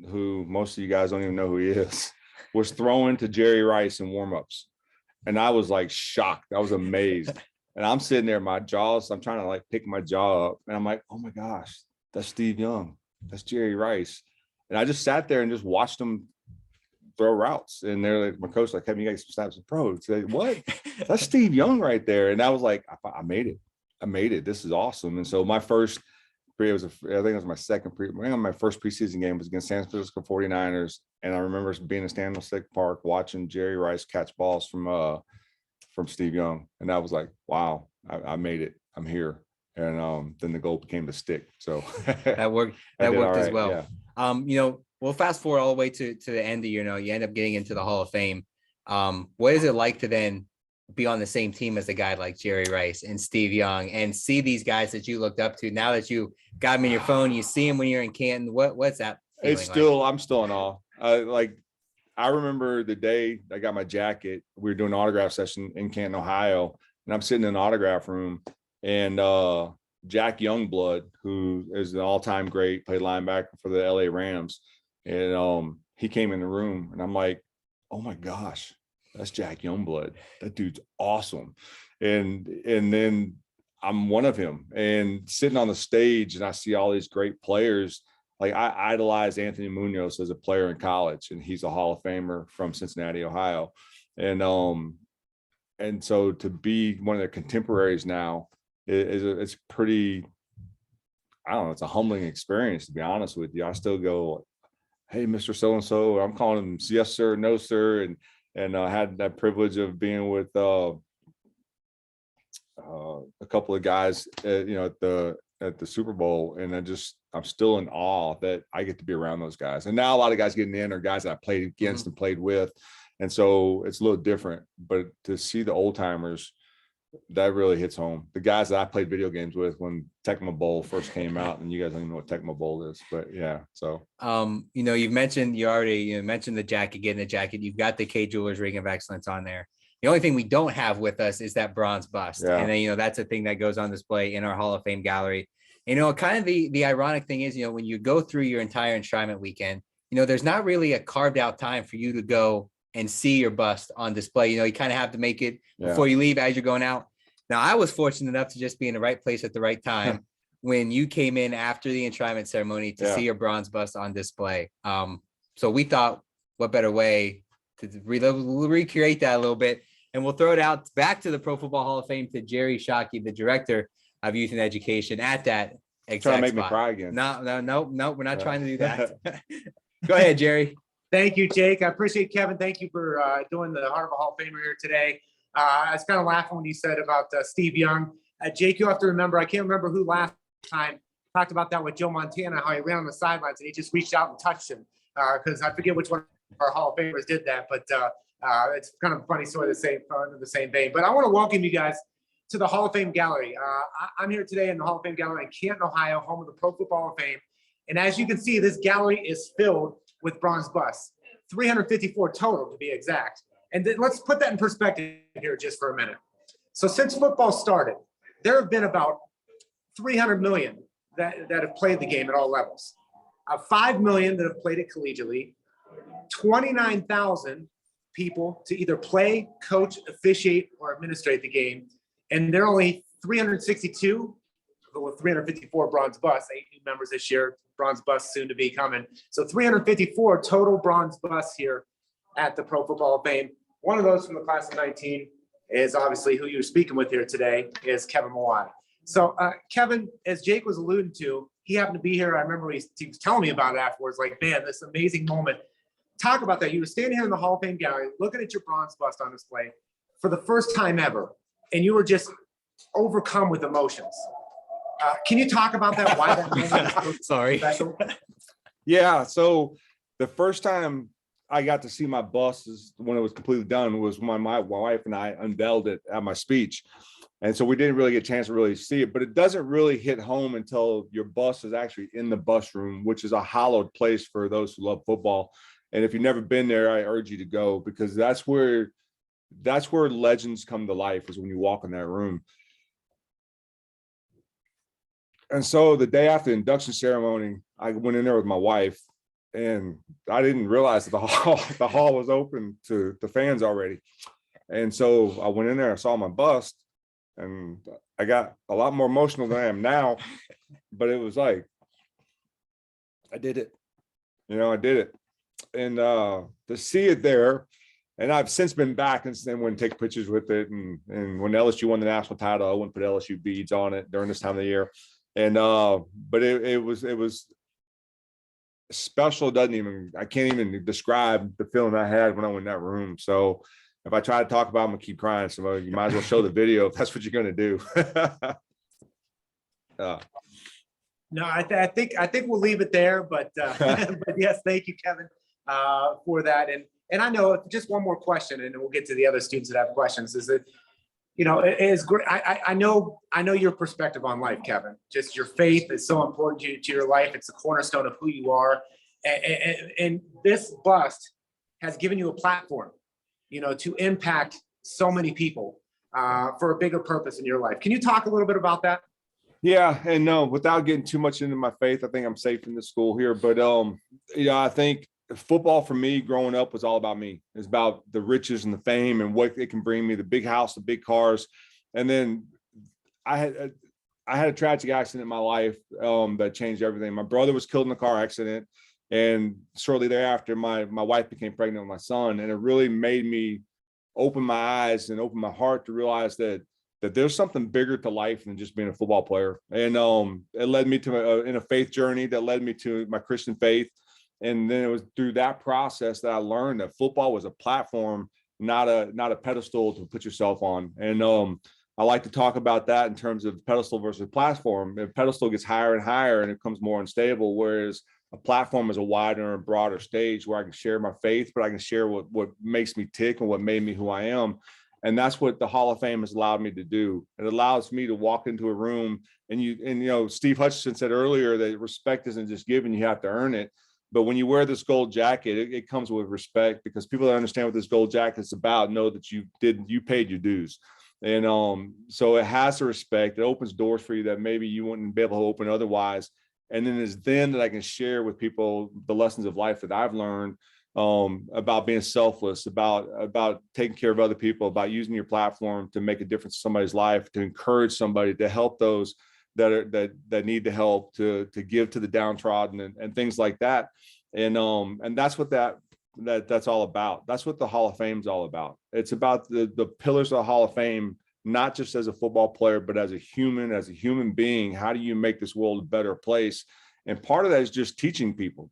S9: who most of you guys don't even know who he is, was throwing to Jerry Rice in warmups. And I was like shocked. I was amazed. And I'm sitting there, I'm trying to like pick my jaw up. And I'm like, oh my gosh, that's Steve Young. That's Jerry Rice. And I just sat there and just watched them throw routes. And they're like, my coach like, Kevin, you got some snaps and pros. Like, what? That's Steve Young right there. And I was like, I made it. I made it. This is awesome. And so my first I think it was my my first preseason game was against San Francisco 49ers. And I remember being in Candlestick Park watching Jerry Rice catch balls from Steve Young. And I was like, wow, I made it. I'm here. And then the goal became the stick. So
S10: that worked as well.
S9: Yeah.
S10: We'll fast forward all the way to the end of you end up getting into the Hall of Fame. What is it like to then be on the same team as a guy like Jerry Rice and Steve Young and see these guys that you looked up to? Now that you got them in your phone, you see them when you're in Canton. What's that feeling like?
S9: I'm still in awe. I remember the day I got my jacket, we were doing an autograph session in Canton, Ohio, and I'm sitting in an autograph room, and Jack Youngblood, who is an all-time great, played linebacker for the LA Rams. And he came in the room, and I'm like, oh my gosh, that's Jack Youngblood. That dude's awesome. And then I'm one of him, and sitting on the stage and I see all these great players. Like I idolized Anthony Munoz as a player in college, and he's a Hall of Famer from Cincinnati, Ohio. And so to be one of their contemporaries now it's pretty, I don't know, it's a humbling experience, to be honest with you. I still go, hey, Mr. So-and-so, I'm calling him yes, sir, no, sir. And I had that privilege of being with a couple of guys, at the Super Bowl, and I'm still in awe that I get to be around those guys. And now a lot of guys getting in are guys that I played against and played with, and so it's a little different. But to see the old timers, that really hits home. The guys that I played video games with when Tecmo Bowl first came out, and you guys don't even know what Tecmo Bowl is, but yeah. So,
S10: you've mentioned, you mentioned the jacket, getting the jacket. You've got the K Jewelers Ring of Excellence on there. The only thing we don't have with us is that bronze bust. Yeah. And then, that's a thing that goes on display in our Hall of Fame gallery. Kind of the ironic thing is, when you go through your entire enshrinement weekend, there's not really a carved out time for you to go and see your bust on display. You kind of have to make it before you leave as you're going out. Now, I was fortunate enough to just be in the right place at the right time when you came in after the enshrinement ceremony to see your bronze bust on display. So we thought, what better way to recreate that a little bit. And we'll throw it out back to the Pro Football Hall of Fame to Jerry Shockey, the director of youth and education at that exact
S9: trying to make
S10: spot.
S9: me cry again.
S10: No, we're not trying to do that. Go ahead, Jerry.
S15: Thank you, Jake. I appreciate Kevin. Thank you for doing the Heart of a Hall of Famer here today. I was kind of laughing when you said about Steve Young. Jake, you have to remember, I can't remember who last time talked about that with Joe Montana, how he ran on the sidelines and he just reached out and touched him. Because I forget which one of our Hall of Famers did that, but it's kind of funny, sort of the same vein. But I want to welcome you guys to the Hall of Fame Gallery. I'm here today in the Hall of Fame Gallery in Canton, Ohio, home of the Pro Football Hall of Fame. And as you can see, this gallery is filled with bronze busts, 354 total to be exact. And then let's put that in perspective here just for a minute. So since football started, there have been about 300 million that have played the game at all levels. 5 million that have played it collegiately, 29,000 people to either play, coach, officiate, or administrate the game. And there are only 362 with 354 bronze busts, 8 new members this year, bronze busts soon to be coming. So 354 total bronze busts here at the Pro Football Hall of Fame. One of those from the class of 19 is obviously who you're speaking with here today is Kevin Mawae. So Kevin, as Jake was alluding to, he happened to be here. I remember he was telling me about it afterwards, like, man, this amazing moment. Talk about that. You were standing here in the Hall of Fame gallery, looking at your bronze bust on display for the first time ever, and you were just overcome with emotions. Can you talk about that? Why that moment is so special?
S9: Yeah. So the first time I got to see my bust is when it was completely done was when my wife and I unveiled it at my speech. And so we didn't really get a chance to really see it, but it doesn't really hit home until your bust is actually in the bust room, which is a hallowed place for those who love football. And if you've never been there, I urge you to go, because that's where legends come to life, is when you walk in that room. And so the day after the induction ceremony, I went in there with my wife, and I didn't realize that the hall was open to the fans already. And so I went in there, I saw my bust, and I got a lot more emotional than I am now, but it was like, I did it, I did it. And to see it there, and I've since been back and then went and take pictures with it. And when LSU won the national title, I went and put LSU beads on it during this time of the year. And but it was special. I can't even describe the feeling I had when I went in that room. So if I try to talk about it, I'm gonna keep crying. So you might as well show the video if that's what you're gonna do.
S15: No, I think we'll leave it there. But but yes, thank you, Kevin, for that. And I know just one more question, and then we'll get to the other students that have questions. Is that it is great. I know your perspective on life, Kevin. Just your faith is so important to your life. It's the cornerstone of who you are. And this bust has given you a platform, to impact so many people for a bigger purpose in your life. Can you talk a little bit about that?
S9: Yeah, and no, without getting too much into my faith, I think I'm safe in the school here. But I think football for me growing up was all about me. It's about the riches and the fame and what it can bring me, the big house, the big cars. And then I had a tragic accident in my life that changed everything. My brother was killed in a car accident, and shortly thereafter, my wife became pregnant with my son, and it really made me open my eyes and open my heart to realize that there's something bigger to life than just being a football player. And it led me to in a faith journey that led me to my Christian faith. And then it was through that process that I learned that football was a platform, not a pedestal to put yourself on. And I like to talk about that in terms of pedestal versus platform. The pedestal gets higher and higher and it becomes more unstable, whereas a platform is a wider and broader stage where I can share my faith, but I can share what makes me tick and what made me who I am. And that's what the Hall of Fame has allowed me to do. It allows me to walk into a room and Steve Hutchinson said earlier that respect isn't just given, you have to earn it. But when you wear this gold jacket, it comes with respect, because people that understand what this gold jacket is about know that you paid your dues. And so it has to respect. It opens doors for you that maybe you wouldn't be able to open otherwise. And then it's then that I can share with people the lessons of life that I've learned about being selfless, about taking care of other people, about using your platform to make a difference in somebody's life, to encourage somebody, to help those that need the help, to give to the downtrodden and things like that. And that's what that's all about. That's what the Hall of Fame is all about. It's about the pillars of the Hall of Fame, not just as a football player, but as a human being. How do you make this world a better place? And part of that is just teaching people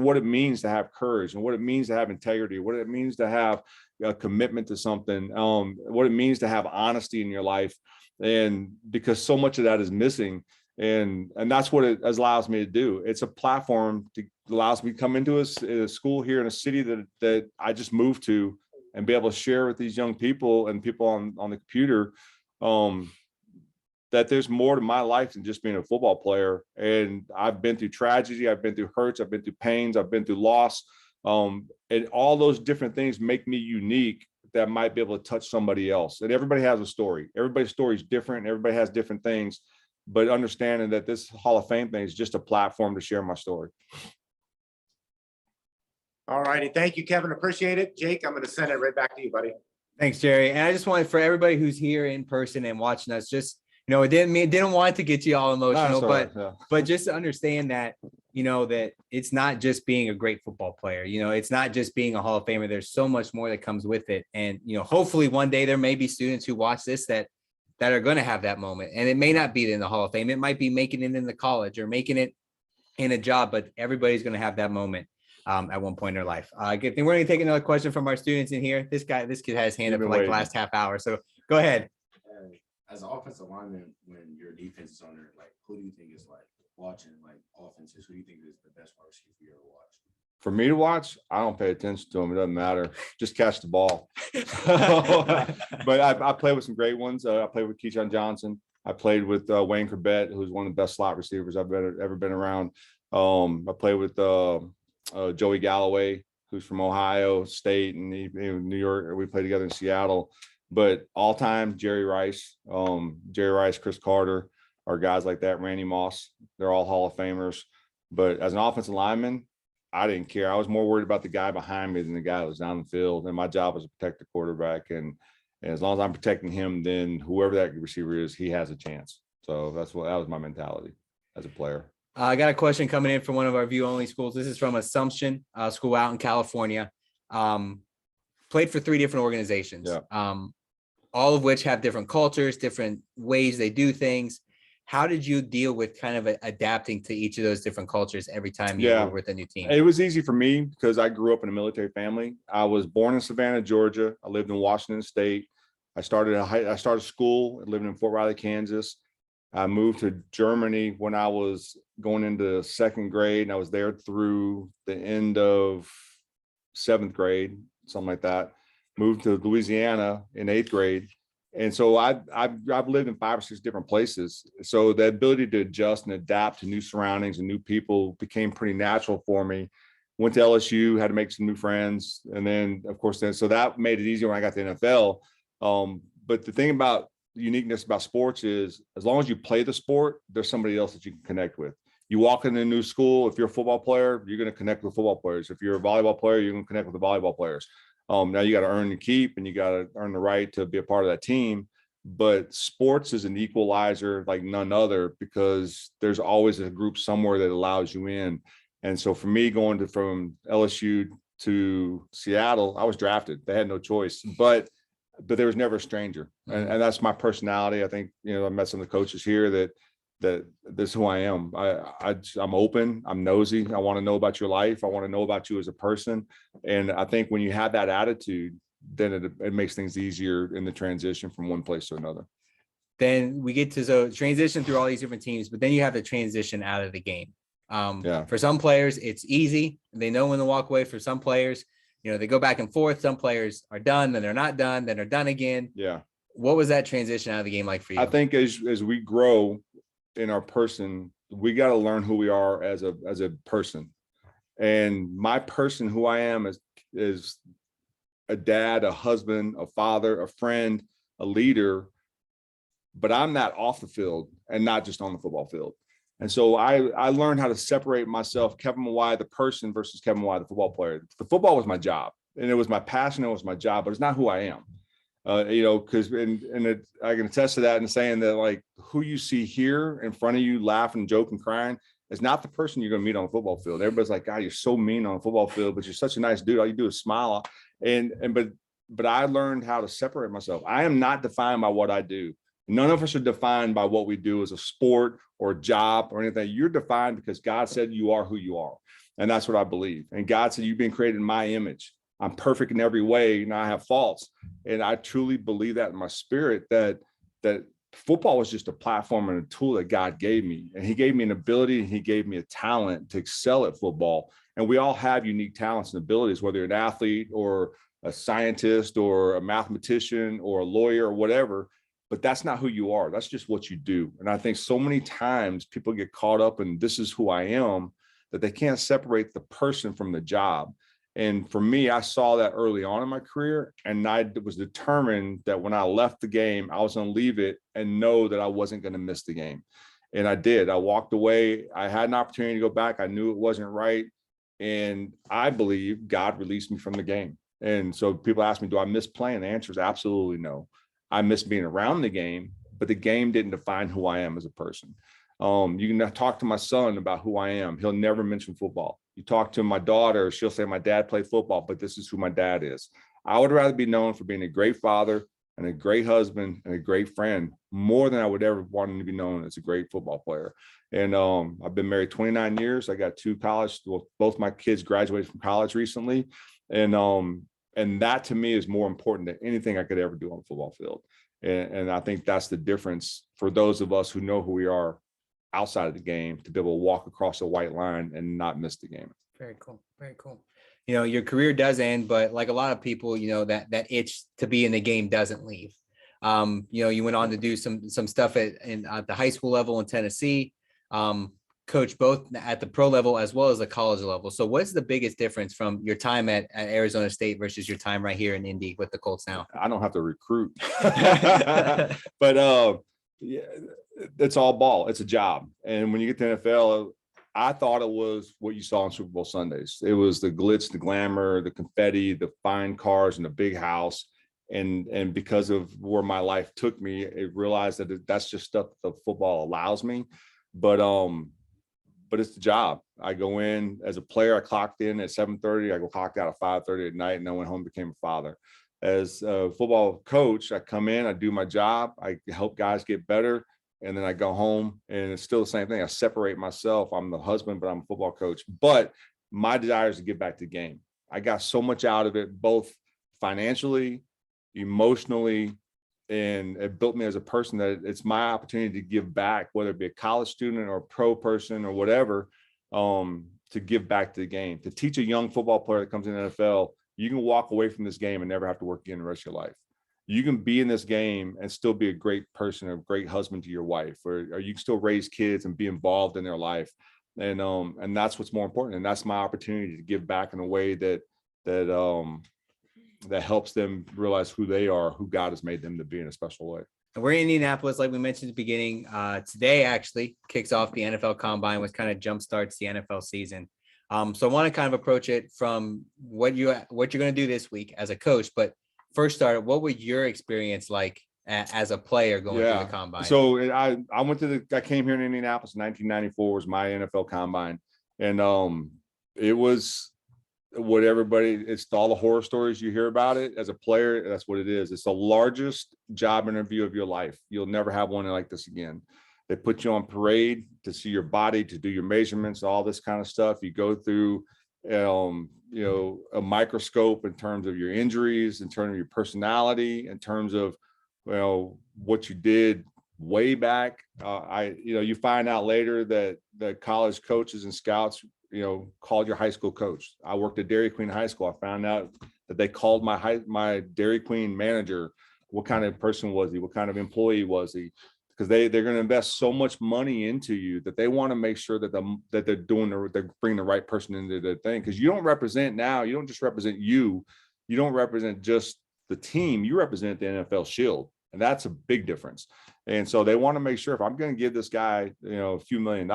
S9: what it means to have courage, and what it means to have integrity, what it means to have a commitment to something, what it means to have honesty in your life. And because so much of that is missing, And that's what it allows me to do. It's a platform to allows me to come into a school here in a city that I just moved to and be able to share with these young people and people on the computer that there's more to my life than just being a football player. And I've been through tragedy, I've been through hurts, I've been through pains, I've been through loss. And all those different things make me unique that might be able to touch somebody else. And everybody has a story. Everybody's story is different. Everybody has different things, but understanding that this Hall of Fame thing is just a platform to share my story.
S15: All righty. Thank you, Kevin. Appreciate it. Jake, I'm going to send it right back to you, buddy.
S10: Thanks, Jerry. And I just wanted for everybody who's here in person and watching us, just, it didn't want to get you all emotional, but just to understand that, that it's not just being a great football player. It's not just being a Hall of Famer. There's so much more that comes with it. And, hopefully one day there may be students who watch this that are going to have that moment. And it may not be in the Hall of Fame. It might be making it in the college or making it in a job, but everybody's going to have that moment at one point in their life. We're going to take another question from our students in here. This kid has his hand up for like the last half hour. So go ahead.
S16: As an offensive lineman, when your defense is on there, like, who do you think is like watching like offenses? Who do you think is the best wide receiver you ever watched?
S9: For me to watch, I don't pay attention to them. It doesn't matter. Just catch the ball. But I played with some great ones. I played with Keyshawn Johnson. I played with Wayne Corbett, who's one of the best slot receivers I've ever been around. I played with Joey Galloway, who's from Ohio State and New York. We played together in Seattle. But all time, Jerry Rice, Chris Carter, are guys like that. Randy Moss, they're all Hall of Famers. But as an offensive lineman, I didn't care. I was more worried about the guy behind me than the guy that was down the field. And my job was to protect the quarterback. And as long as I'm protecting him, then whoever that receiver is, he has a chance. So that was my mentality as a player.
S10: I got a question coming in from one of our view-only schools. This is from Assumption School out in California. Played for 3 different organizations, all of which have different cultures, different ways they do things. How did you deal with kind of adapting to each of those different cultures every time you were with a new team?
S9: It was easy for me because I grew up in a military family. I was born in Savannah, Georgia. I lived in Washington State. I started school living in Fort Riley, Kansas. I moved to Germany when I was going into 2nd grade, and I was there through the end of 7th grade, something like that. Moved to Louisiana in 8th grade. And so I've lived in 5 or 6 different places. So the ability to adjust and adapt to new surroundings and new people became pretty natural for me. Went to LSU, had to make some new friends. And then, of course, so that made it easier when I got to the NFL. But the thing about the uniqueness about sports is as long as you play the sport, there's somebody else that you can connect with. You walk into a new school, if you're a football player, you're going to connect with football players. If you're a volleyball player, you're going to connect with the volleyball players. Now you got to earn and keep, and you got to earn the right to be a part of that team. But sports is an equalizer like none other because there's always a group somewhere that allows you in. And so for me, going from LSU to Seattle, I was drafted. They had no choice, but there was never a stranger. And that's my personality. I think, I met some of the coaches here that this is who I am. I'm open. I'm nosy. I want to know about your life. I want to know about you as a person. And I think when you have that attitude, then it makes things easier in the transition from one place to another.
S10: Then we get to transition through all these different teams, but then you have to transition out of the game. For some players, it's easy. They know when to walk away. For some players, they go back and forth. Some players are done, then they're not done, then they're done again.
S9: Yeah.
S10: What was that transition out of the game like for you?
S9: I think as we grow in our person, we got to learn who we are as a person. And my person, who I am, is a dad, a husband, a father, a friend, a leader. But I'm that off the field and not just on the football field. And so I learned how to separate myself, Kevin Mawae, the person, versus Kevin Mawae, the football player. The football was my job, and it was my passion. It was my job, but it's not who I am. Because I can attest to that in saying that, like, who you see here in front of you laughing, joking, crying is not the person you're going to meet on the football field. Everybody's like, God, you're so mean on the football field, but you're such a nice dude. All you do is smile. But I learned how to separate myself. I am not defined by what I do. None of us are defined by what we do as a sport or a job or anything. You're defined because God said you are who you are. And that's what I believe. And God said, you've been created in my image. I'm perfect in every way, and I have faults. And I truly believe that in my spirit, that football was just a platform and a tool that God gave me. And he gave me an ability and he gave me a talent to excel at football. And we all have unique talents and abilities, whether you're an athlete or a scientist or a mathematician or a lawyer or whatever, but that's not who you are. That's just what you do. And I think so many times people get caught up in this is who I am, that they can't separate the person from the job. And for me, I saw that early on in my career, and I was determined that when I left the game, I was going to leave it and know that I wasn't going to miss the game. And I did. I walked away. I had an opportunity to go back. I knew it wasn't right. And I believe God released me from the game. And so people ask me, do I miss playing? The answer is absolutely no. I miss being around the game, but the game didn't define who I am as a person. You can talk to my son about who I am. He'll never mention football. You talk to my daughter, she'll say, my dad played football, but this is who my dad is. I would rather be known for being a great father and a great husband and a great friend more than I would ever want to be known as a great football player. And I've been married 29 years. I got two college, well, both my kids graduated from college recently. And that to me is more important than anything I could ever do on the football field. And I think that's the difference for those of us who know who we are outside of the game, to be able to walk across a white line and not miss the game.
S10: Very cool. Very cool. You know, your career does end, but like a lot of people, you know, that itch to be in the game doesn't leave. You know, you went on to do some stuff at the high school level in Tennessee, coach both at the pro level as well as the college level. So what's the biggest difference from your time at Arizona State versus your time right here in Indy with the Colts now?
S9: I don't have to recruit, but yeah, it's all ball. It's a job. And when you get to the NFL, I thought it was what you saw on Super Bowl Sundays. It was the glitz, the glamour, the confetti, the fine cars, and the big house. And because of where my life took me, I realized that that's just stuff that the football allows me. But it's the job. I go in as a player. I clocked in at 7:30. I go clocked out at 5:30 at night, and I went home and became a father. As a football coach, I come in, I do my job, I help guys get better, and then I go home, and it's still the same thing. I separate myself. I'm the husband, but I'm a football coach. But my desire is to get back to the game. I got so much out of it, both financially, emotionally, and it built me as a person that it's my opportunity to give back, whether it be a college student or a pro person or whatever, to give back to the game, to teach a young football player that comes in the NFL. You can walk away from this game and never have to work again the rest of your life. You can be in this game and still be a great person, a great husband to your wife, or you can still raise kids and be involved in their life. And that's what's more important. And that's my opportunity to give back in a way that helps them realize who they are, who God has made them to be in a special way.
S10: And we're in Indianapolis, like we mentioned at the beginning. Today actually kicks off the NFL Combine, which kind of jumpstarts the NFL season. So I want to kind of approach it from what you're going to do this week as a coach. But first start, what was your experience like as a player going through the Combine?
S9: So I came here in Indianapolis in 1994 was my NFL Combine. And it was what it's all the horror stories you hear about it as a player. That's what it is. It's the largest job interview of your life. You'll never have one like this again. They put you on parade to see your body, to do your measurements, all this kind of stuff. You go through, a microscope in terms of your injuries, in terms of your personality, in terms of, what you did way back. You find out later that the college coaches and scouts, called your high school coach. I worked at Dairy Queen High School. I found out that they called my Dairy Queen manager. What kind of person was he? What kind of employee was he? Because they're going to invest so much money into you that they want to make sure that they're bringing the right person into the thing. Because you don't just represent you. You don't represent just the team. You represent the NFL Shield, and that's a big difference. And so they want to make sure if I'm going to give this guy, a few $1 million,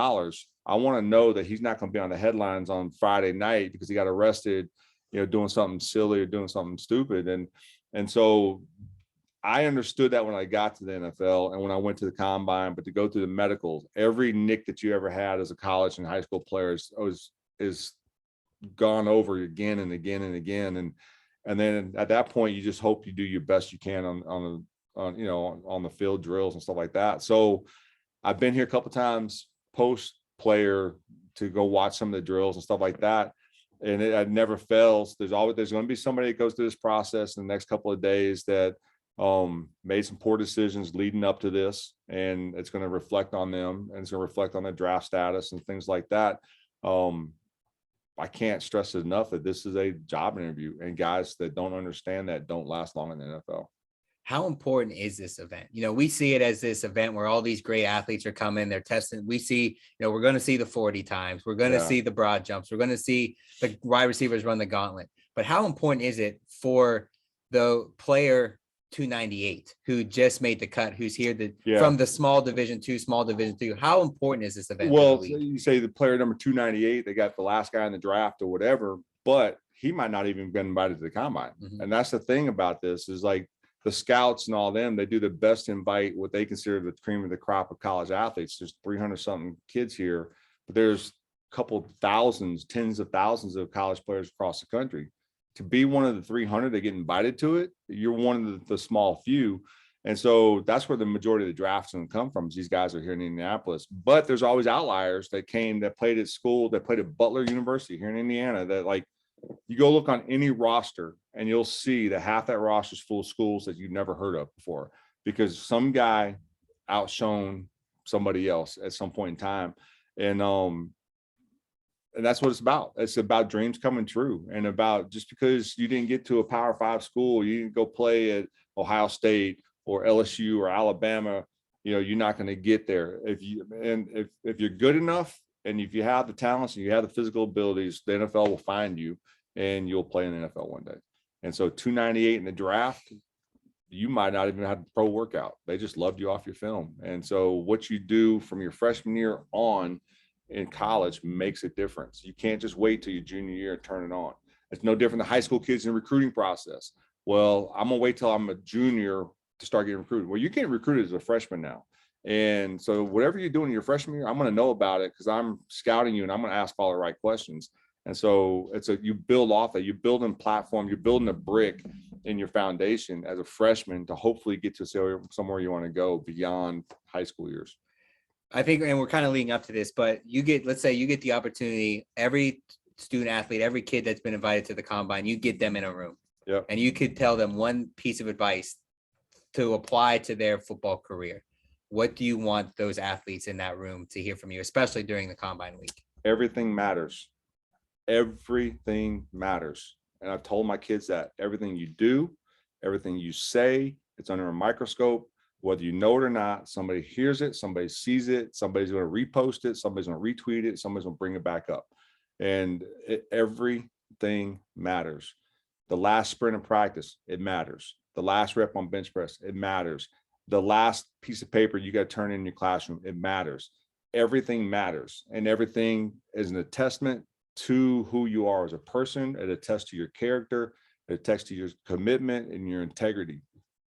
S9: I want to know that he's not going to be on the headlines on Friday night because he got arrested, doing something silly or doing something stupid. And so I understood that when I got to the NFL and when I went to the Combine, but to go through the medicals, every nick that you ever had as a college and high school player is gone over again and again and again. And then at that point, you just hope you do your best you can on the field drills and stuff like that. So I've been here a couple of times post player to go watch some of the drills and stuff like that. And it never fails. There's going to be somebody that goes through this process in the next couple of days that
S17: made some poor decisions leading up to this, and it's going to reflect on them, and it's going to reflect on their draft status and things like that. I can't stress it enough that this is a job interview, and guys that don't understand that don't last long in the NFL.
S10: How important is this event? You know, we see it as this event where all these great athletes are coming, they're testing. We see, you know, we're going to see the 40 times. We're going to see the broad jumps. We're going to see the wide receivers run the gauntlet. But how important is it for the player 298 who just made the cut, who's here from the small division 2, small division 2? How important is this event?
S17: Well, you say the player number 298, they got the last guy in the draft or whatever, but he might not even been invited to the combine. And that's the thing about this is like, the scouts and all them, they do the best invite what they consider the cream of the crop of college athletes. There's 300 something kids here, but there's a couple thousands, tens of thousands of college players across the country. To be one of the 300 that get invited to it, you're one of the small few. And so that's where the majority of the drafts going to come from. These guys are here in Indianapolis, but there's always outliers that played at school, that played at Butler University here in Indiana, that like, you go look on any roster and you'll see that half that roster is full of schools that you've never heard of before, because some guy outshone somebody else at some point in time. And that's what it's about. It's about dreams coming true, and about just because you didn't get to a Power 5 school, you didn't go play at Ohio State or LSU or Alabama, you know, you're not going to get there. If you're good enough, and if you have the talents and you have the physical abilities, the NFL will find you and you'll play in the NFL one day. And so 298 in the draft, you might not even have a pro workout. They just loved you off your film. And so what you do from your freshman year on in college makes a difference. You can't just wait till your junior year and turn it on. It's no different than high school kids in the recruiting process. Well, I'm going to wait till I'm a junior to start getting recruited. Well, you get recruited as a freshman now. And so whatever you're doing in your freshman year, I'm going to know about it because I'm scouting you and I'm going to ask all the right questions. And so you build off that, you build a platform, you're building a brick in your foundation as a freshman to hopefully get to somewhere you want to go beyond high school years.
S10: I think, and we're kind of leading up to this, but let's say you get the opportunity, every student athlete, every kid that's been invited to the combine, you get them in a room.
S17: Yep.
S10: And you could tell them one piece of advice to apply to their football career. What do you want those athletes in that room to hear from you, especially during the combine week?
S17: Everything matters. Everything matters. And I've told my kids that everything you do, everything you say, it's under a microscope, whether you know it or not. Somebody hears it, somebody sees it, somebody's going to repost it, somebody's going to retweet it, somebody's going to bring it back up. And everything matters. The last sprint of practice, it matters. The last rep on bench press, it matters. The last piece of paper you got to turn in your classroom, it matters. Everything matters. And everything is an attestment to who you are as a person. It attests to your character. It attests to your commitment and your integrity.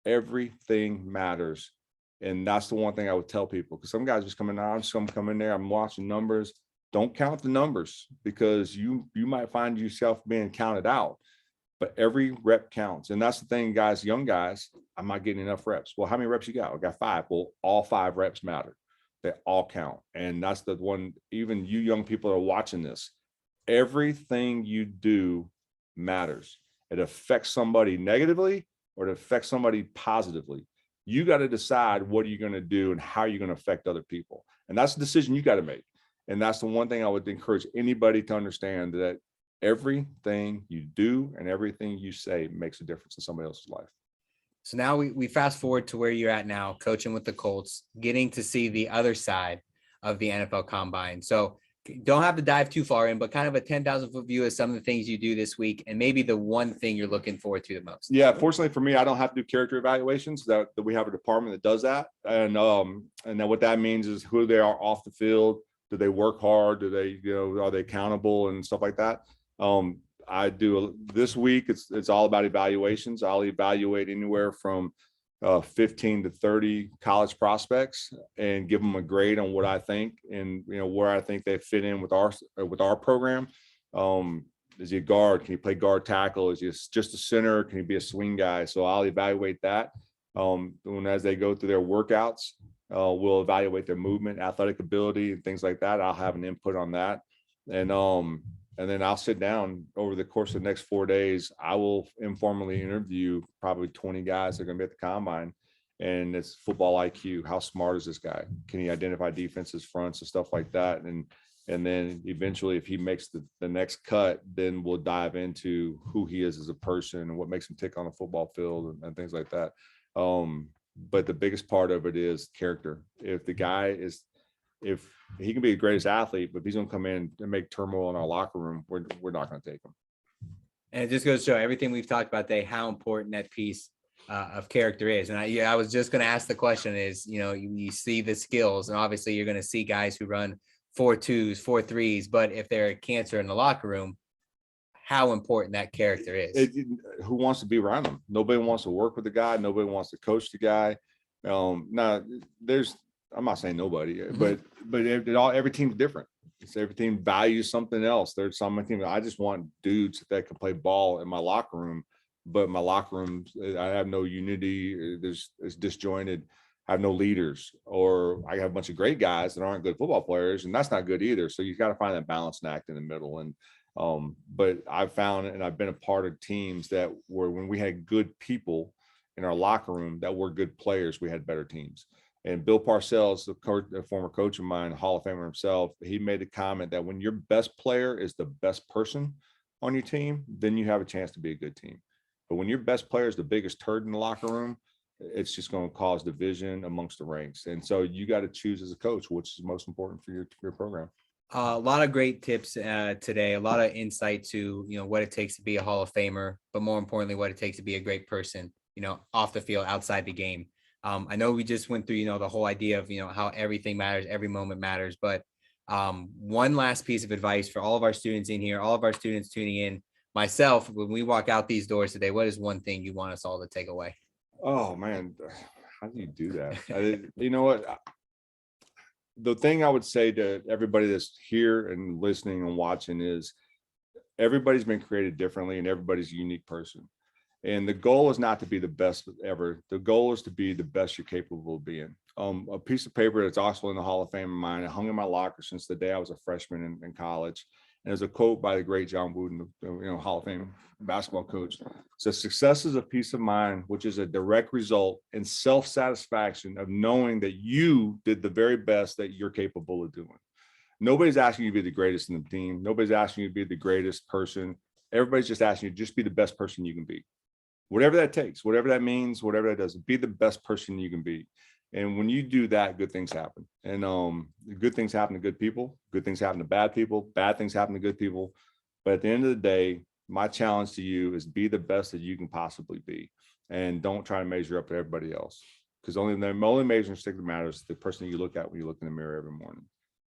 S17: Everything matters. And that's the one thing I would tell people, because some guys just come in, I'm just going to come in there, I'm watching numbers. Don't count the numbers, because you might find yourself being counted out. But every rep counts. And that's the thing, guys, young guys, I'm not getting enough reps. Well, how many reps you got? I got 5. Well, all 5 reps matter. They all count. And that's the one, even you young people are watching this. Everything you do matters. It affects somebody negatively or it affects somebody positively. You got to decide what are you going to do and how you're going to affect other people. And that's the decision you got to make. And that's the one thing I would encourage anybody to understand, that everything you do and everything you say makes a difference in somebody else's life.
S10: So now we fast forward to where you're at now, coaching with the Colts, getting to see the other side of the NFL Combine. So don't have to dive too far in, but kind of a 10,000 foot view of some of the things you do this week, and maybe the one thing you're looking forward to the most.
S17: Yeah, fortunately for me, I don't have to do character evaluations. That we have a department that does that, and then what that means is who they are off the field. Do they work hard? Do they, are they accountable and stuff like that? I do this week. It's all about evaluations. I'll evaluate anywhere from 15 to 30 college prospects and give them a grade on what I think and where I think they fit in with our program. Is he a guard? Can he play guard tackle? Is he just a center? Can he be a swing guy? So I'll evaluate that. And as they go through their workouts, we'll evaluate their movement, athletic ability, and things like that. I'll have an input on that. And And then I'll sit down over the course of the next 4 days. I will informally interview probably 20 guys that are going to be at the combine. And it's football IQ. How smart is this guy? Can he identify defenses, fronts, and stuff like that? And then eventually, if he makes the next cut, then we'll dive into who he is as a person and what makes him tick on the football field and things like that. But the biggest part of it is character. If he can be the greatest athlete, but if he's going to come in and make turmoil in our locker room, we're not going to take him.
S10: And it just goes to show everything we've talked about today, how important that piece of character is. And I was just going to ask the question is, you see the skills, and obviously you're going to see guys who run 4.2s, 4.3s, but if they're a cancer in the locker room, how important that character is.
S17: Who wants to be around them? Nobody wants to work with the guy. Nobody wants to coach the guy. Now I'm not saying nobody, but every team's different. Every team values something else. There's some team. I just want dudes that can play ball in my locker room, but my locker room, I have no unity. It's disjointed. I have no leaders, or I have a bunch of great guys that aren't good football players, and that's not good either. So you got to find that balancing act in the middle. And but I've found, and I've been a part of teams that were, when we had good people in our locker room that were good players, we had better teams. And Bill Parcells, the former coach of mine, Hall of Famer himself, he made the comment that when your best player is the best person on your team, then you have a chance to be a good team. But when your best player is the biggest turd in the locker room, it's just going to cause division amongst the ranks. And so you got to choose as a coach which is most important for your program.
S10: A lot of great tips today, a lot of insight to, what it takes to be a Hall of Famer, but more importantly, what it takes to be a great person, off the field, outside the game. I know we just went through, the whole idea of, how everything matters, every moment matters. But one last piece of advice for all of our students in here, all of our students tuning in, myself, when we walk out these doors today, what is one thing you want us all to take away?
S17: Oh, man, how do you do that? You know what? The thing I would say to everybody that's here and listening and watching is everybody's been created differently and everybody's a unique person. And the goal is not to be the best ever. The goal is to be the best you're capable of being. A piece of paper that's also in the Hall of Fame of mine, I hung in my locker since the day I was a freshman in college. And there's a quote by the great John Wooden, Hall of Fame basketball coach. It says, "Success is a peace of mind, which is a direct result in self-satisfaction of knowing that you did the very best that you're capable of doing." Nobody's asking you to be the greatest in the team. Nobody's asking you to be the greatest person. Everybody's just asking you to just be the best person you can be. Whatever that takes, whatever that means, whatever that does, be the best person you can be. And when you do that, good things happen. And good things happen to good people. Good things happen to bad people. Bad things happen to good people. But at the end of the day, my challenge to you is be the best that you can possibly be. And don't try to measure up to everybody else. Because the only measuring stick that matters is the person that you look at when you look in the mirror every morning.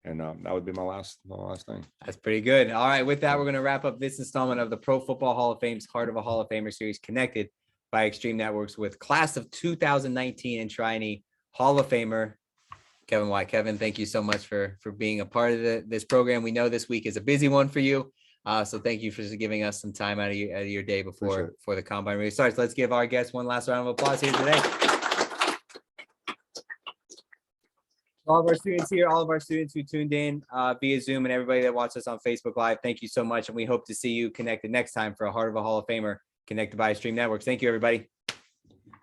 S17: And that would be my last thing.
S10: That's pretty good. All right. With that, we're going to wrap up this installment of the Pro Football Hall of Fame's Heart of a Hall of Famer series, connected by Extreme Networks, with class of 2019 Enshrinee Hall of Famer Kevin Mawae. Kevin, thank you so much for being a part of this program. We know this week is a busy one for you. So thank you for just giving us some time out of your day before the combine really starts. Let's give our guests one last round of applause here today. All of our students here, all of our students who tuned in via Zoom, and everybody that watched us on Facebook Live, thank you so much. And we hope to see you connected next time for a Heart of a Hall of Famer connected by Extreme Networks. Thank you, everybody.